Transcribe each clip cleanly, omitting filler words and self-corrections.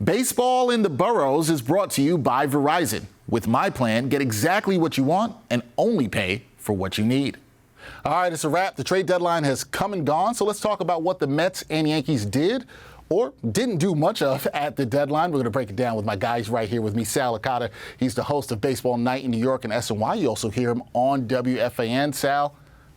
Baseball in the Boroughs is brought to you by Verizon. With my plan, get exactly what you want and only pay for what you need. All right, it's a wrap. The trade deadline has come and gone, so let's talk about what the Mets and Yankees did or didn't do much of at the deadline. We're going to break it down with my guys right here with me, Sal Licata. He's the host of Baseball Night in New York and SNY. You also hear him on WFAN. Sal,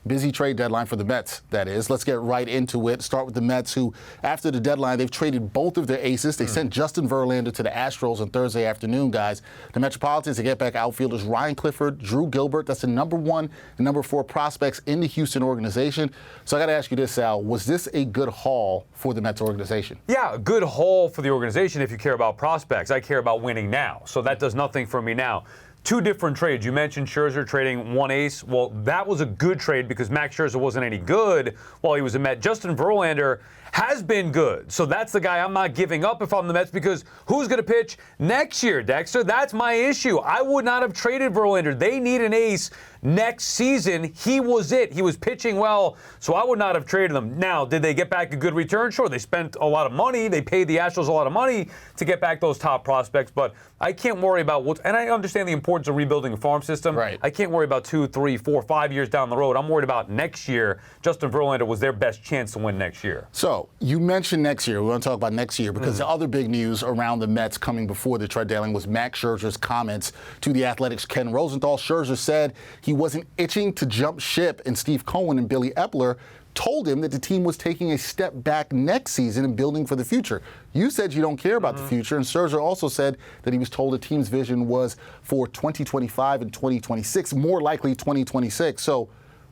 busy trade deadline for the Mets, that is. Let's get right into it. Start with the Mets, who, after the deadline, they've traded both of their aces. They sent Justin Verlander to the Astros on Thursday afternoon, guys. The Metropolitans, they get back outfielders Ryan Clifford, Drew Gilbert. That's the number 1 and number 4 prospects in the Houston organization. So I got to ask you this, Sal. Was this a good haul for the Mets organization? Yeah, a good haul for the organization if you care about prospects. I care about winning now, so that does nothing for me now. 2 different trades. You mentioned Scherzer trading 1 ace. Well, that was a good trade because Max Scherzer wasn't any good while he was a Met. Justin Verlander has been good. So that's the guy I'm not giving up if I'm the Mets, because who's going to pitch next year, Dexter? That's my issue. I would not have traded Verlander. They need an ace next season. He was it. He was pitching well, so I would not have traded him. Now, did they get back a good return? Sure, they spent a lot of money. They paid the Astros a lot of money to get back those top prospects, but I can't worry about what, and I understand the importance of rebuilding a farm system. Right. I can't worry about 2, 3, 4, 5 years down the road. I'm worried about next year. Justin Verlander was their best chance to win next year. So you mentioned next year. We want to talk about next year because the other big news around the Mets coming before the trade deadline was Max Scherzer's comments to the Athletics' Ken Rosenthal. Scherzer said he wasn't itching to jump ship, and Steve Cohen and Billy Epler told him that the team was taking a step back next season and building for the future. You said you don't care about the future, and Scherzer also said that he was told the team's vision was for 2025 and 2026, more likely 2026. So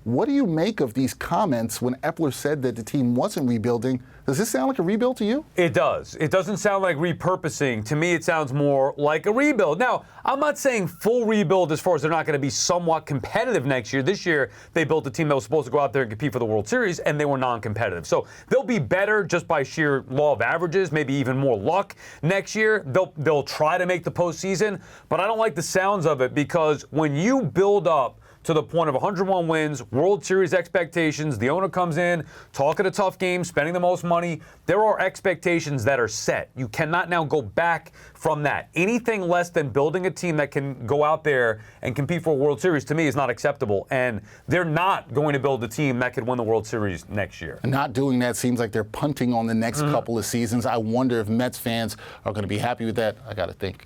what do you make of these comments when Epler said that the team wasn't rebuilding? Does this sound like a rebuild to you? It does. It doesn't sound like repurposing. To me, it sounds more like a rebuild. Now, I'm not saying full rebuild as far as they're not going to be somewhat competitive next year. This year, they built a team that was supposed to go out there and compete for the World Series, and they were non-competitive. So they'll be better just by sheer law of averages, maybe even more luck next year. They'll try to make the postseason, but I don't like the sounds of it, because when you build up to the point of 101 wins, World Series expectations, the owner comes in, talking a tough game, spending the most money, there are expectations that are set. You cannot now go back from that. Anything less than building a team that can go out there and compete for a World Series, to me, is not acceptable. And they're not going to build a team that could win the World Series next year. And not doing that seems like they're punting on the next couple of seasons. I wonder if Mets fans are going to be happy with that. I got to think.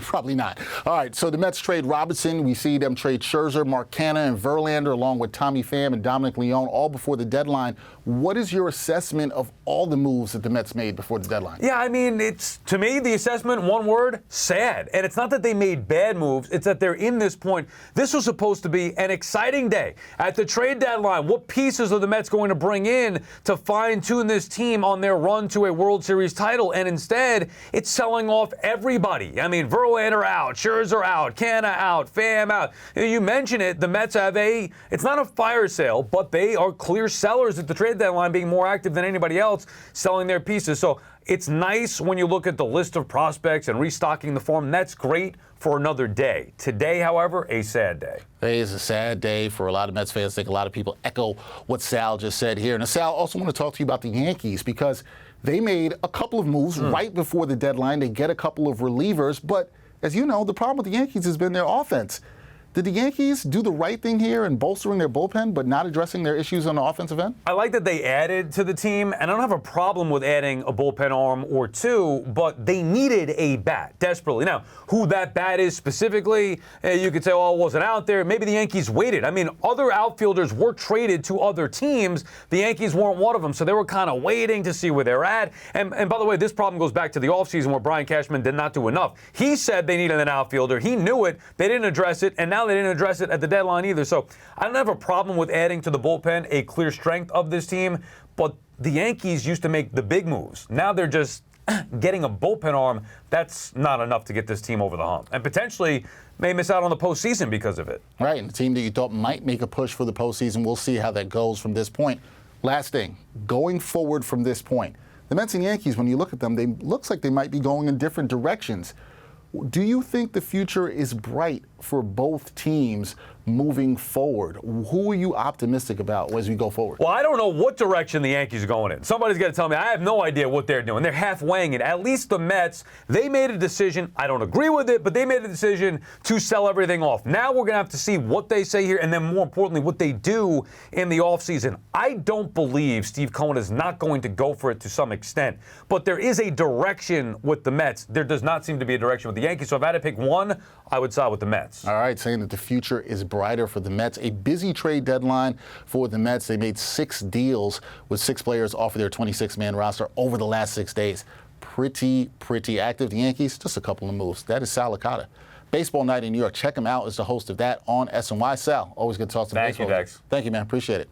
Probably not. All right, so the Mets trade Robinson. We see them trade Scherzer, Mark Canha, and Verlander, along with Tommy Pham and Dominic Leone, all before the deadline. What is your assessment of all the moves that the Mets made before the deadline? Yeah, I mean, it's, to me, the assessment, one word, sad. And it's not that they made bad moves. It's that they're in this point. This was supposed to be an exciting day. At the trade deadline, what pieces are the Mets going to bring in to fine-tune this team on their run to a World Series title? And instead, it's selling off everybody. I mean, Verlander out, Scherzer out, Canha out, Pham out. You mention it, the Mets have it's not a fire sale, but they are clear sellers at the trade deadline, being more active than anybody else, selling their pieces. So it's nice when you look at the list of prospects and restocking the farm. That's great for another day. Today, however, a sad day. Today is a sad day for a lot of Mets fans. I think a lot of people echo what Sal just said here. And Sal, also want to talk to you about the Yankees, because they made a couple of moves right before the deadline. They get a couple of relievers, but as you know, the problem with the Yankees has been their offense. Did the Yankees do the right thing here in bolstering their bullpen but not addressing their issues on the offensive end? I like that they added to the team, and I don't have a problem with adding a bullpen arm or two, but they needed a bat desperately. Now, who that bat is specifically, you could say, oh, it wasn't out there. Maybe the Yankees waited. I mean, other outfielders were traded to other teams. The Yankees weren't one of them, so they were kind of waiting to see where they're at. And by the way, this problem goes back to the offseason where Brian Cashman did not do enough. He said they needed an outfielder. He knew it. They didn't address it, and now they didn't address it at the deadline either. So I don't have a problem with adding to the bullpen, a clear strength of this team, but the Yankees used to make the big moves. Now they're just getting a bullpen arm. That's not enough to get this team over the hump, and potentially may miss out on the postseason because of it. Right, and the team that you thought might make a push for the postseason, we'll see how that goes from this point. Last thing, going forward from this point, the Mets and Yankees, when you look at them, looks like they might be going in different directions. Do you think the future is bright for both teams moving forward? Who are you optimistic about as we go forward? Well, I don't know what direction the Yankees are going in. Somebody's got to tell me. I have no idea what they're doing. They're half-weighing it. At least the Mets, they made a decision. I don't agree with it, but they made a decision to sell everything off. Now we're going to have to see what they say here and then, more importantly, what they do in the offseason. I don't believe Steve Cohen is not going to go for it to some extent, but there is a direction with the Mets. There does not seem to be a direction with the Yankees, so if I had to pick one, I would side with the Mets. All right, saying that the future is brighter for the Mets. A busy trade deadline for the Mets. They made 6 deals with 6 players off of their 26-man roster over the last 6 days. Pretty active. The Yankees, just a couple of moves. That is Sal Licata. Baseball Night in New York. Check him out as the host of that on SNY. Sal, always good to talk to the baseball. Thank you, Dex. Thank you, man. Appreciate it.